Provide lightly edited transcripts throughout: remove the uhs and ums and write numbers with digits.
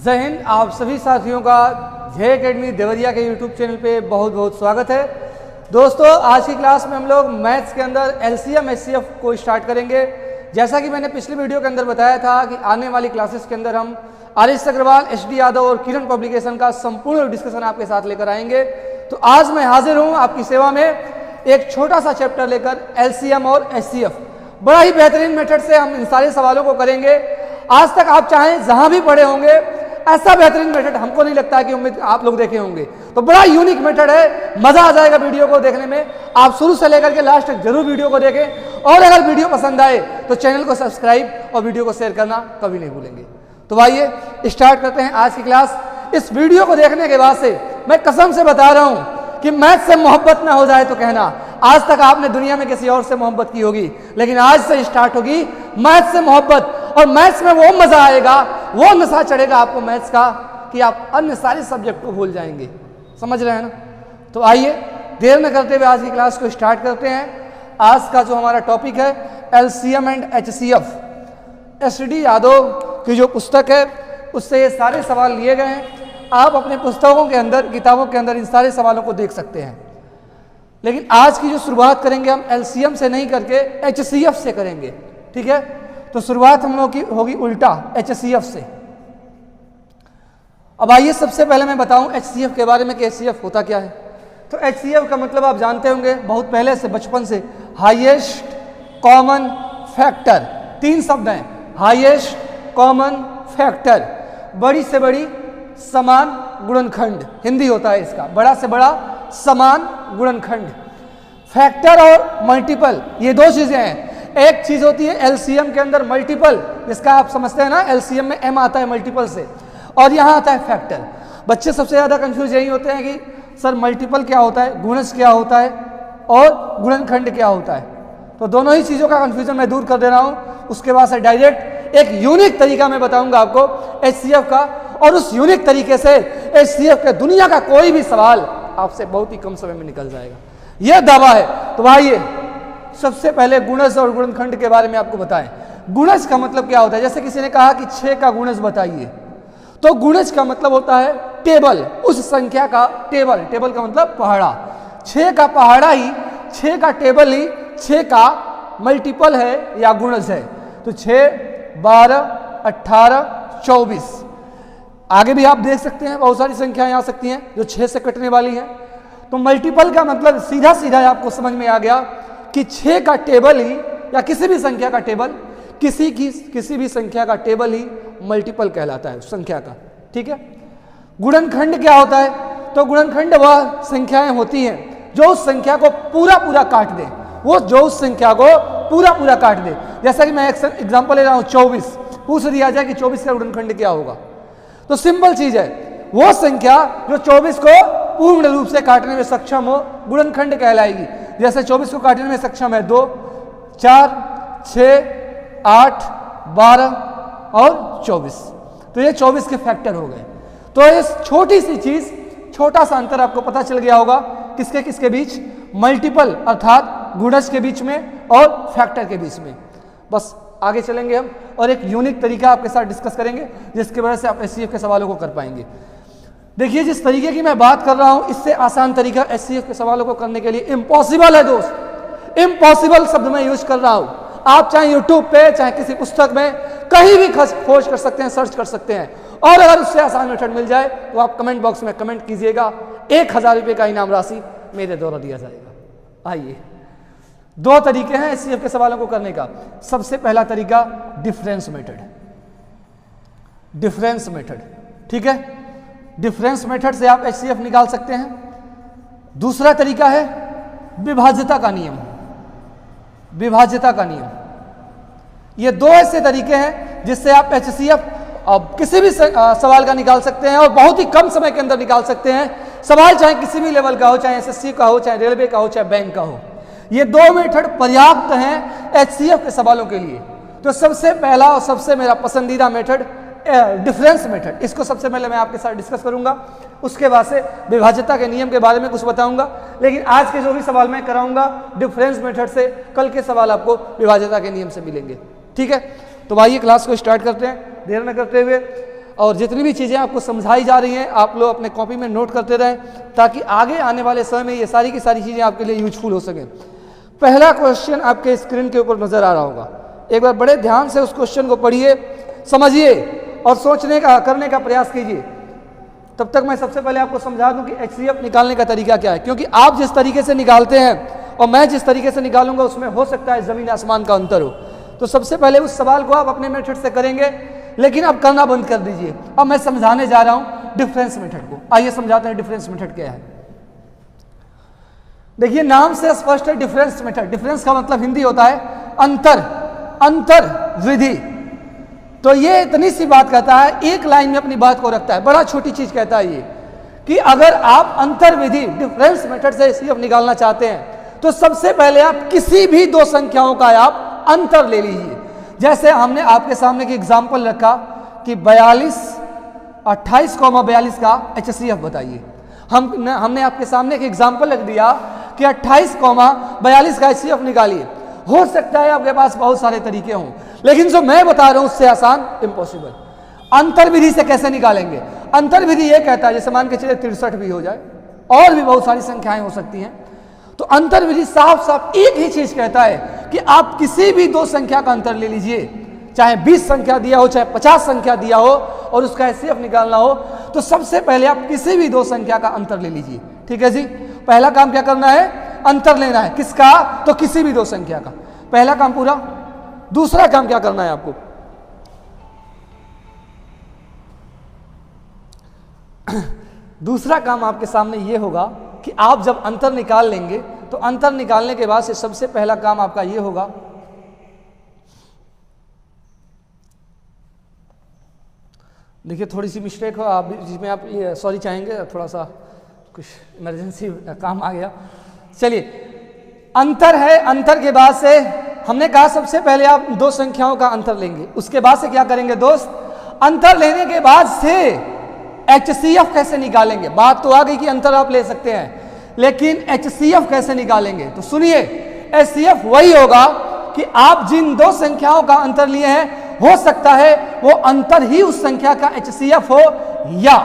जय हिंद। आप सभी साथियों का जय अकेडमी देवरिया के यूट्यूब चैनल पे बहुत बहुत स्वागत है। दोस्तों, आज की क्लास में हम लोग मैथ्स के अंदर एलसीएम एचसीएफ को स्टार्ट करेंगे। जैसा कि मैंने पिछली वीडियो के अंदर बताया था कि आने वाली क्लासेस के अंदर हम आरिश अग्रवाल, एचडी यादव और किरण पब्लिकेशन का संपूर्ण डिस्कशन आपके साथ लेकर आएंगे। तो आज मैं हाजिर हूँ आपकी सेवा में एक छोटा सा चैप्टर लेकर, एलसीएम और एचसीएफ। बड़ा ही बेहतरीन मेथड से हम इन सारे सवालों को करेंगे। आज तक आप चाहें जहां भी पढ़े होंगे, ऐसा बेहतरीन मेथड हमको नहीं लगता है कि उम्मीद आप लोग देखे होंगे। तो बड़ा यूनिक मेथड है, मजा आ जाएगा वीडियो को देखने में। आप शुरू से लेकर के लास्ट तक जरूर वीडियो को देखें और अगर वीडियो पसंद आए तो चैनल को सब्सक्राइब और वीडियो को शेयर करना कभी नहीं भूलेंगे। तो आइए स्टार्ट करते हैं आज की क्लास। इस वीडियो को देखने के बाद से मैं कसम से बता रहा हूं कि मैथ से मोहब्बत ना हो जाए तो कहना। आज तक आपने दुनिया में किसी और से मोहब्बत की होगी, लेकिन आज से स्टार्ट होगी मैथ से मोहब्बत। और मैथ्स में वो मजा आएगा, वो नशा चढ़ेगा आपको मैथ्स का कि आप अन्य सारे सब्जेक्ट को भूल जाएंगे। समझ रहे हैं ना? तो आइए देर न करते हुए आज की क्लास को स्टार्ट करते हैं। आज का जो हमारा टॉपिक है LCM and HCF. HD Yadav की जो पुस्तक है उससे ये सारे सवाल लिए गए हैं। आप अपने पुस्तकों के अंदर, किताबों के अंदर इन सारे सवालों को देख सकते हैं। लेकिन आज की जो शुरुआत करेंगे हम एलसीएम से नहीं करके एचसीएफ से करेंगे, ठीक है? तो शुरुआत हम लोग की होगी उल्टा एचसीएफ से। अब आइए सबसे पहले मैं बताऊं एचसीएफ के बारे में कि एचसीएफ होता क्या है। तो एचसीएफ का मतलब आप जानते होंगे बहुत पहले से, बचपन से, हाईएस्ट कॉमन फैक्टर। तीन शब्द हैं, हाईएस्ट कॉमन फैक्टर, बड़ी से बड़ी समान गुणनखंड, हिंदी होता है इसका, बड़ा से बड़ा समान गुणनखंड। फैक्टर और मल्टीपल ये दो चीजें हैं। एक चीज होती है एलसीएम के अंदर मल्टीपल, जिसका आप समझते हैं ना, एलसीएम में एम आता है मल्टीपल से, और यहां आता है फैक्टर। बच्चे सबसे ज्यादा कंफ्यूज यही होते हैं कि सर मल्टीपल क्या होता है, गुणज क्या होता है और गुणनखंड क्या होता है। तो दोनों ही चीजों का कंफ्यूजन मैं दूर कर दे रहा हूं। उसके बाद से डायरेक्ट एक यूनिक तरीका मैं बताऊंगा आपको एचसीएफ का, और उस यूनिक तरीके से एचसीएफ के दुनिया का कोई भी सवाल आपसे बहुत ही कम समय में निकल जाएगा, यह दावा है। तो आइए सबसे पहले गुणज और गुणनखंड के बारे में आपको बताएं। गुणज का मतलब क्या होता है? जैसे किसी ने कहा कि 6 का गुणज बताइए, तो गुणज का मतलब होता है टेबल, उस संख्या का टेबल। टेबल का मतलब पहाड़ा। 6 का पहाड़ा ही, 6 का टेबल ही 6 का मल्टीपल है या गुणज है। तो 6, 12, 18, 24। आगे भी आप देख सकते हैं बहुत सारी संख्याएं आ सकती हैं जो 6 से कटने वाली हैं। तो मल्टीपल का मतलब सीधा सीधा आपको समझ में आ गया कि 6 का टेबल ही या किसी भी संख्या का टेबल, किसी भी संख्या का टेबल ही मल्टीपल कहलाता है उस संख्या का, ठीक है? गुणनखंड क्या होता है? तो गुणनखंड वह संख्याएं होती हैं जो उस संख्या को पूरा काट दे, वो जो उस संख्या को पूरा काट दे। जैसा कि मैं एक एग्जांपल ले रहा हूं, 24 पूछ दिया जाए कि 24 का गुणनखंड क्या होगा, तो सिंपल चीज है, वो संख्या जो 24 को पूर्ण रूप से काटने में सक्षम हो गुणनखंड कहलाएगी। जैसे 24 को काटने में सक्षम है 2, 4, 6, 8, 12 और 24। तो ये 24 के फैक्टर हो गए। तो इस छोटी सी चीज, छोटा सा अंतर आपको पता चल गया होगा किसके किसके बीच, मल्टीपल अर्थात गुणज के बीच में और फैक्टर के बीच में। बस आगे चलेंगे हम और एक यूनिक तरीका आपके साथ डिस्कस करेंगे जिसकी वजह से आप एचसीएफ के सवालों को कर पाएंगे। देखिए, जिस तरीके की मैं बात कर रहा हूं, इससे आसान तरीका एचसीएफ के सवालों को करने के लिए इम्पॉसिबल है दोस्त। इम्पॉसिबल शब्द मैं यूज कर रहा हूं। आप चाहे यूट्यूब पे, चाहे किसी पुस्तक में, कहीं भी खोज कर सकते हैं, सर्च कर सकते हैं, और अगर उससे आसान मेथड मिल जाए तो आप कमेंट बॉक्स में कमेंट कीजिएगा। 1000 रुपये का इनाम राशि मेरे द्वारा दिया जाएगा। आइए, 2 तरीके हैं एचसीएफ के सवालों को करने का। सबसे पहला तरीका डिफरेंस मेथड। डिफरेंस मेथड, ठीक है? डिफरेंस मेथड से आप एचसीएफ निकाल सकते हैं। दूसरा तरीका है विभाज्यता का नियम। विभाज्यता का नियम, ये 2 ऐसे तरीके हैं जिससे आप एचसीएफ किसी भी सवाल का निकाल सकते हैं और बहुत ही कम समय के अंदर निकाल सकते हैं। सवाल चाहे किसी भी लेवल का हो, चाहे एसएससी का हो, चाहे रेलवे का हो, चाहे बैंक का हो। ये 2 मेथड पर्याप्त हैं एचसीएफ के सवालों के लिए। तो सबसे पहला और सबसे मेरा पसंदीदा मेथड डिफरेंस मेथड, इसको सबसे पहले मैं आपके साथ डिस्कस करूंगा। उसके बाद से विभाज्यता के नियम के बारे में कुछ बताऊंगा, लेकिन आज के जो भी सवाल मैं कराऊंगा डिफरेंस मेथड से, कल के सवाल आपको विभाज्यता के नियम से मिलेंगे, ठीक है? तो आइए क्लास को स्टार्ट करते हैं देर न करते हुए। और जितनी भी चीज़ें आपको समझाई जा रही हैं आप लोग अपने कॉपी में नोट करते रहें, ताकि आगे आने वाले समय में ये सारी की सारी चीज़ें आपके लिए यूजफुल हो सकें। पहला क्वेश्चन आपके स्क्रीन के ऊपर नज़र आ रहा होगा, एक बार बड़े ध्यान से उस क्वेश्चन को पढ़िए, समझिए और सोचने का करने का प्रयास कीजिए। तब तक मैं सबसे पहले आपको समझा दूं कि HCF निकालने का तरीका क्या है, क्योंकि आप जिस तरीके से निकालते हैं और मैं जिस तरीके से निकालूंगा उसमें हो सकता है ज़मीन आसमान का अंतर हो। तो सबसे पहले उस सवाल को आप अपने मेथड से करेंगे, लेकिन अब करना बंद कर दीजिए। अब मैं समझाने जा रहा हूं डिफरेंस मेथड को। आइए समझाते हैं डिफरेंस मेथड क्या है। देखिए नाम से स्पष्ट है डिफरेंस मेथड। डिफरेंस का मतलब हिंदी होता है अंतर, अंतर विधि। तो ये इतनी सी बात कहता है, एक लाइन में अपनी बात को रखता है, बड़ा छोटी चीज कहता है ये कि अगर आप अंतर विधि डिफरेंस मेथड से HCF निकालना चाहते हैं तो सबसे पहले आप किसी भी दो संख्याओं का आप अंतर ले लीजिए। जैसे हमने आपके सामने की एग्जांपल रखा कि 28,42 का HCF बताइए। हमने आपके सामने एक एग्जांपल रख दिया कि 28,42 का HCF निकालिए। हो सकता है आपके पास बहुत सारे तरीके हों, लेकिन जो मैं बता रहा हूं उससे आसान इम्पॉसिबल। अंतर विधि से कैसे निकालेंगे? अंतर विधि ये कहता है, जैसे मान के चलिए 63 भी हो जाए, और भी बहुत सारी संख्याएं हो सकती हैं, तो अंतर विधि साफ साफ एक ही चीज कहता है कि आप किसी भी दो संख्या का अंतर ले लीजिए, चाहे 20 संख्या दिया हो चाहे 50 संख्या दिया हो और उसका HCF निकालना हो, तो सबसे पहले आप किसी भी दो संख्या का अंतर ले लीजिए। ठीक है जी, पहला काम क्या करना है? अंतर लेना है। किसका? तो किसी भी दो संख्या का। पहला काम पूरा। दूसरा काम क्या करना है आपको? दूसरा काम आपके सामने ये होगा कि आप जब अंतर निकाल लेंगे तो अंतर निकालने के बाद से सबसे पहला काम आपका ये होगा, देखिए थोड़ी सी मिस्टेक हो आप जिसमें आप ये सॉरी चाहेंगे, थोड़ा सा कुछ इमरजेंसी काम आ गया। चलिए, अंतर है। अंतर के बाद से हमने कहा सबसे पहले आप दो संख्याओं का अंतर लेंगे। उसके बाद से क्या करेंगे दोस्त? अंतर लेने के बाद से HCF कैसे निकालेंगे? बात तो आ गई कि अंतर आप ले सकते हैं, लेकिन HCF कैसे निकालेंगे? तो सुनिए, HCF वही होगा कि आप जिन दो संख्याओं का अंतर लिए हैं, हो सकता है वो अंतर ही उस संख्या का HCF हो, या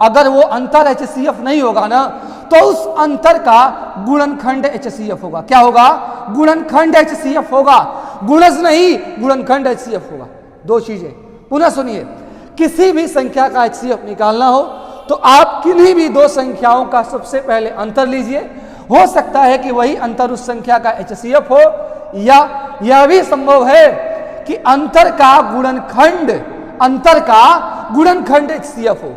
अगर वो अंतर HCF नहीं होगा ना, तो उस अंतर का गुणनखंड HCF होगा। क्या होगा? गुणनखंड HCF होगा, गुणज नहीं, गुणनखंड HCF होगा। दो चीजें पुनः सुनिए, किसी भी संख्या का HCF निकालना हो तो आप किन्हीं भी दो संख्याओं का सबसे पहले अंतर लीजिए। हो सकता है कि वही अंतर उस संख्या का HCF हो, या यह भी संभव है कि अंतर का गुणनखंड HCF हो।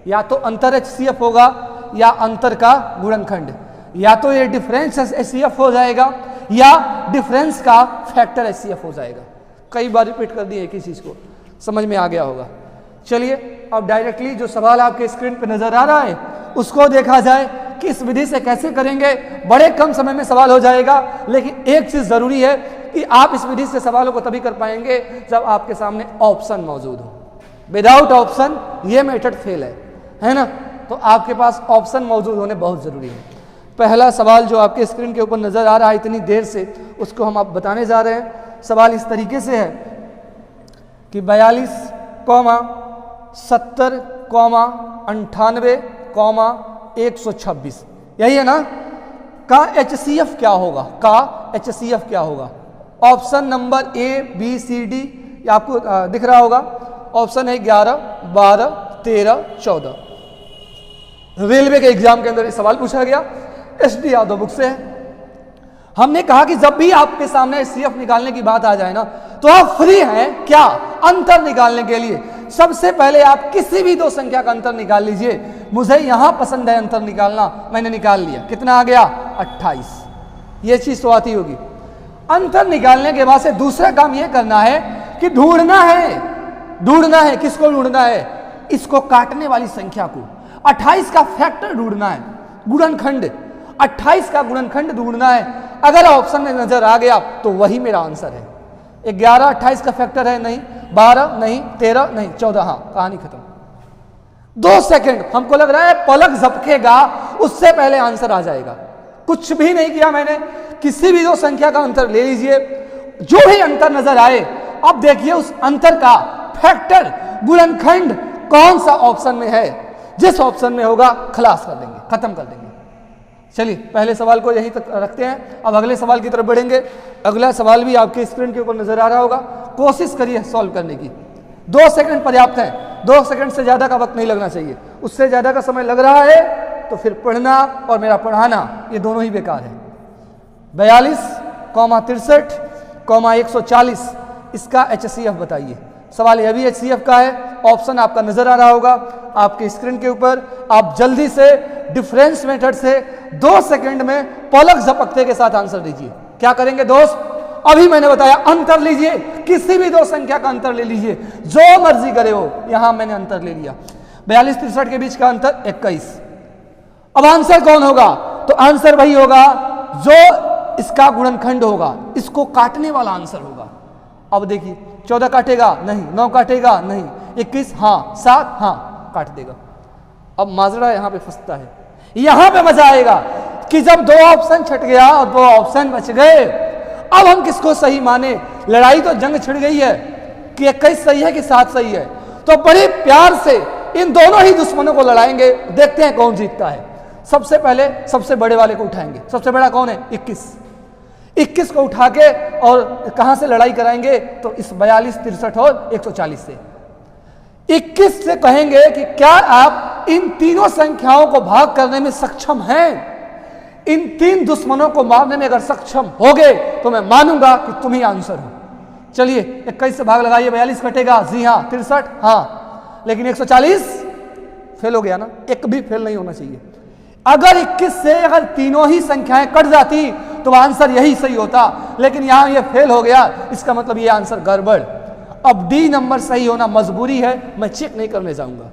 या तो अंतर HCF होगा या अंतर का गुणनखंड, या तो ये डिफरेंस HCF हो जाएगा या डिफरेंस का फैक्टर HCF हो जाएगा। कई बार रिपीट कर दिए एक ही चीज को, समझ में आ गया होगा। चलिए अब डायरेक्टली जो सवाल आपके स्क्रीन पे नजर आ रहा है उसको देखा जाए कि इस विधि से कैसे करेंगे। बड़े कम समय में सवाल हो जाएगा, लेकिन एक चीज जरूरी है कि आप इस विधि से सवालों को तभी कर पाएंगे जब आपके सामने ऑप्शन मौजूद हो। विदाउट ऑप्शन ये मेथड फेल है ना? तो आपके पास ऑप्शन मौजूद होने बहुत जरूरी है। पहला सवाल जो आपके स्क्रीन के ऊपर नजर आ रहा है इतनी देर से, उसको हम आप बताने जा रहे हैं। सवाल इस तरीके से है कि 42, 70, 98, 126, यही है ना? का HCF क्या होगा? HCF क्या होगा? Option number A, B, C, D आपको दिख रहा होगा। ऑप्शन है 11, 12, 13, 14। रेलवे के एग्जाम के अंदर ये सवाल पूछा गया, SD यादव बुक से है। हमने कहा कि जब भी आपके सामने HCF निकालने की बात आ जाए ना, तो आप फ्री हैं क्या? अंतर निकालने के लिए सबसे पहले आप किसी भी दो संख्या का अंतर निकाल लीजिए। मुझे यहां पसंद है अंतर निकालना, मैंने निकाल लिया। कितना आ गया? 28। ये चीज तो आती होगी। अंतर निकालने के बाद से दूसरा काम यह करना है कि ढूंढना है। किसको ढूंढना है? इसको काटने वाली संख्या को। 28 का फैक्टर ढूंढना है, गुणनखंड। 28 का गुणनखंड ढूंढना है। अगर ऑप्शन में नजर आ गया तो वही मेरा आंसर है। 11 28 का फैक्टर है? नहीं। 12 नहीं। 13 नहीं। 14। हाँ, कहानी खत्म। 2 सेकंड हमको लग रहा है पलक झपकेगा उससे पहले आंसर आ जाएगा। कुछ भी नहीं किया मैंने, किसी भी दो संख्या का अंतर ले लीजिए, जो भी अंतर नजर आए अब देखिए उस अंतर का फैक्टर गुणनखंड कौन सा ऑप्शन में है, जिस ऑप्शन में होगा खलास कर देंगे, खत्म कर देंगे। चलिए पहले सवाल को यहीं तक रखते हैं, अब अगले सवाल की तरफ बढ़ेंगे। अगला सवाल भी आपके स्क्रीन के ऊपर नजर आ रहा होगा, कोशिश करिए सॉल्व करने की। 2 सेकंड पर्याप्त है, 2 सेकंड से ज्यादा का वक्त नहीं लगना चाहिए। उससे ज्यादा का समय लग रहा है तो फिर पढ़ना और मेरा पढ़ाना ये दोनों ही बेकार है। 42,63,140 इसका HCF बताइए। सवाल यह भी HCF का है, ऑप्शन आपका नजर आ रहा होगा आपके स्क्रीन के ऊपर। आप जल्दी से डिफरेंस मेथड से 2 सेकंड में पलक झपकते के साथ आंसर दीजिए। क्या करेंगे दोस्त? अभी मैंने बताया अंतर लीजिए, किसी भी 2 संख्या का अंतर ले लीजिए, जो मर्जी करे हो। यहां मैंने अंतर ले लिया, 42-63 के बीच का अंतर 21। अब आंसर कौन होगा? तो आंसर वही होगा जो इसका गुणनखंड होगा, इसको काटने वाला आंसर होगा। अब देखिए 14 काटेगा नहीं, 9 काटेगा नहीं, 21 हाँ, 7 हाँ काट देगा। अब माजरा यहां पे फंसता है, यहां पे मजा आएगा कि जब 2 ऑप्शन छट गया और 2 ऑप्शन बच गए, अब हम किसको सही माने? लड़ाई तो जंग छिड़ गई है कि 21 सही है कि 7 सही है, तो बड़े प्यार से इन दोनों ही दुश्मनों को लड़ाएंगे, देखते हैं कौन जीतता है। सबसे पहले सबसे बड़े वाले को उठाएंगे। सबसे बड़ा कौन है? 21 को उठा के और कहां से लड़ाई कराएंगे? तो इस 42, 63 और 140 से। 21 से कहेंगे कि क्या आप इन तीनों संख्याओं को भाग करने में सक्षम हैं? इन 3 दुश्मनों को मारने में अगर सक्षम होगे तो मैं मानूंगा कि तुम ही आंसर हो। चलिए 21 से भाग लगाइए, 42 कटेगा, जी हाँ, 63 हाँ, लेकिन 140 फेल हो गया ना, एक भी फेल नहीं होना चाहिए। अगर 21 से अगर तीनों ही संख्याएं कट जाती तो आंसर यही सही होता, लेकिन यहां ये फेल हो गया, इसका मतलब ये आंसर गड़बड़। अब डी नंबर सही होना मजबूरी है, मैं चेक नहीं करने जाऊंगा,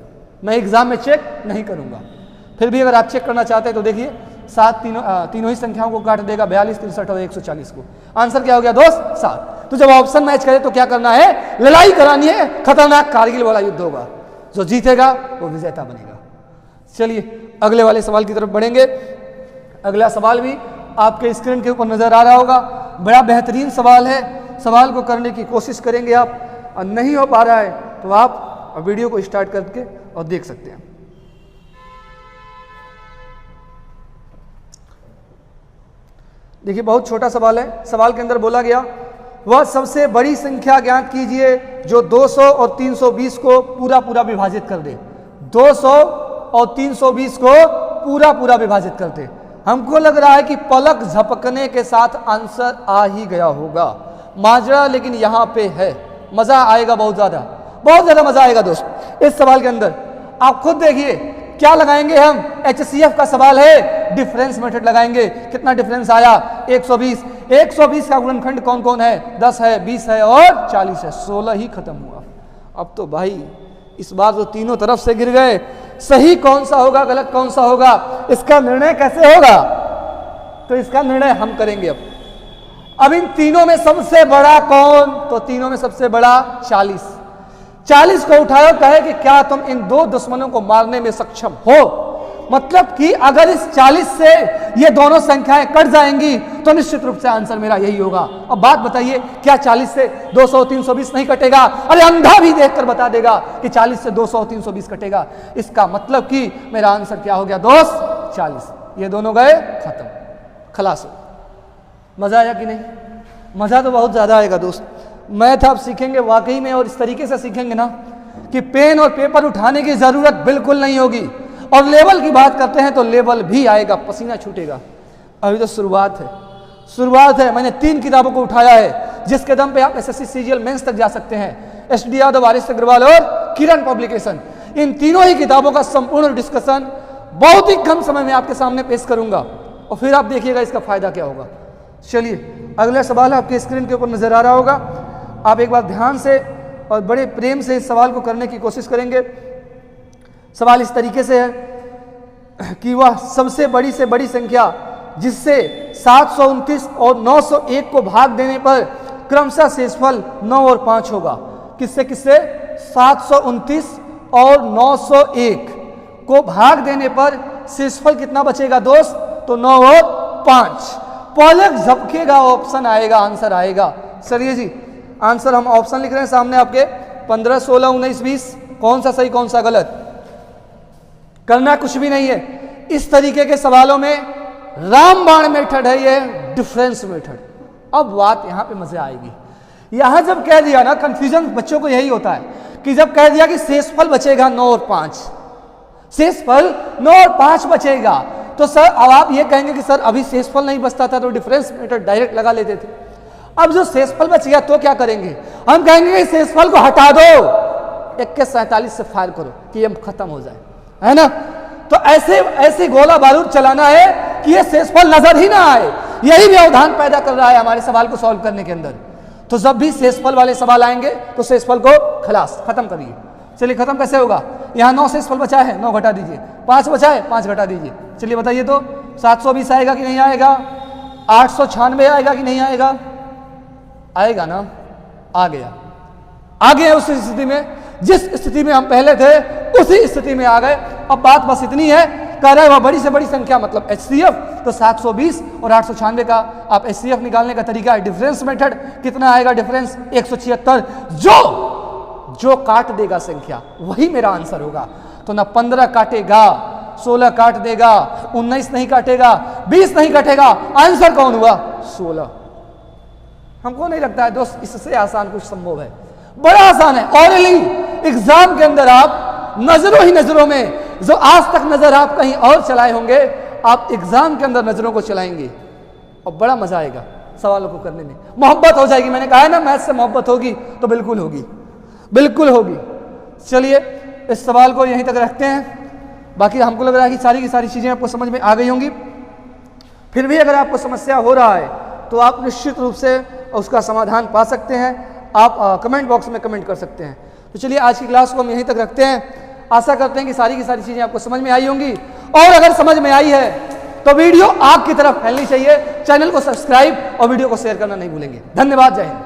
मैं एग्जाम में चेक नहीं करूंगा। फिर भी अगर आप चेक करना चाहते हैं तो देखिए 7 तीनों ही संख्याओं को काट देगा, 42, 63 और 140 को। आंसर क्या हो गया दोस्त? 7। तो जब ऑप्शन मैच करे तो क्या करना है? लड़ाई करानी है, खतरनाक कारगिल वाला युद्ध होगा, जो जीतेगा वो विजेता बनेगा। चलिए अगले वाले सवाल की तरफ बढ़ेंगे। अगला सवाल भी आपके स्क्रीन के ऊपर नजर आ रहा होगा, बड़ा बेहतरीन सवाल है। सवाल को करने की कोशिश करेंगे आप, और नहीं हो पा रहा है तो आप वीडियो को स्टार्ट करके और देख सकते हैं। देखिए बहुत छोटा सवाल है। सवाल के अंदर बोला गया वह सबसे बड़ी संख्या ज्ञात कीजिए जो 200 और 320 को पूरा पूरा विभाजित कर दे। 200 और 320 को पूरा पूरा विभाजित कर दे। हमको लग रहा है कि पलक झपकने के साथ आंसर आ ही गया होगा माजरा, लेकिन यहां पे है, मजा आएगा, बहुत ज्यादा मजा आएगा दोस्त इस सवाल के अंदर। आप खुद देखिए क्या लगाएंगे हम, HCF का सवाल है, डिफरेंस मेथड लगाएंगे। कितना डिफरेंस आया? 120। 120 का गुणनखंड कौन कौन है? 10 है, 20 है और 40 है। 16 ही खत्म हुआ। अब तो भाई इस बार तो तीनों तरफ से गिर गए। सही कौन सा होगा, गलत कौन सा होगा, इसका निर्णय कैसे होगा? तो इसका निर्णय हम करेंगे। अब इन तीनों में सबसे बड़ा कौन? तो तीनों में सबसे बड़ा 40। 40 को उठाओ, कहे कि क्या तुम इन 2 दुश्मनों को मारने में सक्षम हो? मतलब कि अगर इस 40 से ये दोनों संख्याएं कट जाएंगी तो निश्चित रूप से आंसर मेरा यही होगा। अब बात बताइए, क्या 40 से 200 320 नहीं कटेगा? अरे अंधा भी देखकर बता देगा कि 40 से 200 320 कटेगा। इसका मतलब कि मेरा आंसर क्या हो गया दोस्त? 40। ये दोनों गए, खत्म, खलास हो। मजा आया कि नहीं? मजा तो बहुत ज्यादा आएगा दोस्त। मैथ आप सीखेंगे वाकई में, और इस तरीके से सीखेंगे ना कि पेन और पेपर उठाने की जरूरत बिल्कुल नहीं होगी। और लेवल की बात करते हैं तो लेवल भी आएगा, पसीना छूटेगा। अभी तो शुरुआत है। मैंने 3 किताबों को उठाया है जिसके दम पे आप SSC CGL मेंस तक जा सकते हैं। SD यादव, आरिस अग्रवाल और किरण पब्लिकेशन, इन तीनों ही किताबों का संपूर्ण डिस्कशन बहुत ही कम समय में आपके सामने पेश करूंगा, और फिर आप देखिएगा इसका फायदा क्या होगा। चलिए अगला सवाल आपके स्क्रीन के ऊपर नजर आ रहा होगा। आप एक बार ध्यान से और बड़े प्रेम से इस सवाल को करने की कोशिश करेंगे। सवाल इस तरीके से है कि वह सबसे बड़ी से बड़ी संख्या जिससे 729 और 901 को भाग देने पर क्रमशः शेषफल 9 और 5 होगा। किससे 729 और 901 को भाग देने पर शेषफल कितना बचेगा दोस्त? तो 9 और 5। पलक झपकेगा, ऑप्शन आएगा, आंसर आएगा। चलिए जी आंसर हम ऑप्शन लिख रहे हैं सामने आपके 15, 16, 19, 20। कौन सा सही कौन सा गलत, करना कुछ भी नहीं है। इस तरीके के सवालों में रामबाण मेथड है, ये डिफरेंस मेथड। अब बात यहां पे मजे आएगी। यहां जब कह दिया ना, कंफ्यूजन बच्चों को यही होता है कि जब कह दिया कि शेषफल बचेगा 9 और 5, शेषफल 9 और 5 बचेगा, तो सर अब आप ये कहेंगे कि सर अभी शेषफल नहीं बचता था तो डिफरेंस मेथड डायरेक्ट लगा लेते थे। अब जो शेषफल बच गया तो क्या करेंगे, हम कहेंगे कि शेषफल को हटा दो, 2147 से फायर करो कि ये खत्म हो जाए, है ना। तो ऐसे गोला बारूद चलाना है कि ये शेषफल नजर ही ना आए। यही व्यवधान पैदा कर रहा है हमारे सवाल को सॉल्व करने के अंदर। तो जब भी शेषफल वाले सवाल आएंगे तो शेषफल को खलास खत्म करिए। चलिए खत्म कैसे होगा, यहाँ 9 शेषफल बचा है, 9 घटा दीजिए, 5 बचा है, 5 घटा दीजिए। चलिए बताइए तो 720 आएगा कि नहीं आएगा, 896 आएगा कि नहीं आएगा, आएगा ना, आ गया। आ गए उस स्थिति में, जिस स्थिति में हम पहले थे उसी स्थिति में आ गए। अब बात बस इतनी है, कह रहे हैं वह बड़ी से बड़ी संख्या मतलब HCF, तो 720 और 896 का आप HCF निकालने का तरीका है डिफरेंस मेथड। कितना आएगा डिफरेंस, 176। जो काट देगा संख्या वही मेरा आंसर होगा। तो ना 15 काटेगा, 16 काट देगा, 19 नहीं काटेगा, 20 नहीं काटेगा, आंसर कौन हुआ, 16। हमको नहीं लगता है दोस्त इससे आसान कुछ संभव है, बड़ा आसान है। ऑरली एग्जाम के अंदर आप नजरों ही नजरों में, जो आज तक नजर आप कहीं और चलाए होंगे, आप एग्जाम के अंदर नजरों को चलाएंगे और बड़ा मजा आएगा सवालों को करने में, मोहब्बत हो जाएगी। मैंने कहा है ना, मैथ से मोहब्बत होगी तो बिल्कुल होगी, बिल्कुल होगी। चलिए इस सवाल को यहीं तक रखते हैं। बाकी हमको लग रहा है कि सारी की सारी चीजें आपको समझ में आ गई होंगी। फिर भी अगर आपको समस्या हो रहा है तो आप निश्चित रूप से उसका समाधान पा सकते हैं, आप कमेंट बॉक्स में कमेंट कर सकते हैं। तो चलिए आज की क्लास को हम यहीं तक रखते हैं। आशा करते हैं कि सारी की सारी चीज़ें आपको समझ में आई होंगी, और अगर समझ में आई है तो वीडियो आपकी तरफ फैलनी चाहिए। चैनल को सब्सक्राइब और वीडियो को शेयर करना नहीं भूलेंगे। धन्यवाद, जय हिंद।